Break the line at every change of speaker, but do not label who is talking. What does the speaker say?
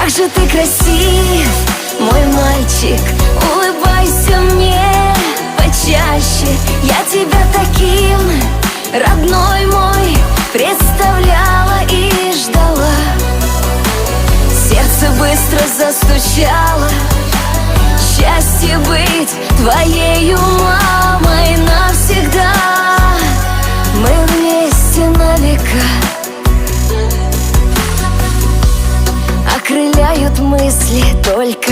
Как же ты красив, мой мальчик, улыбайся мне почаще. Я тебя таким, родной мой, представляла и ждала. Сердце быстро застучало, счастье быть твоею мамой.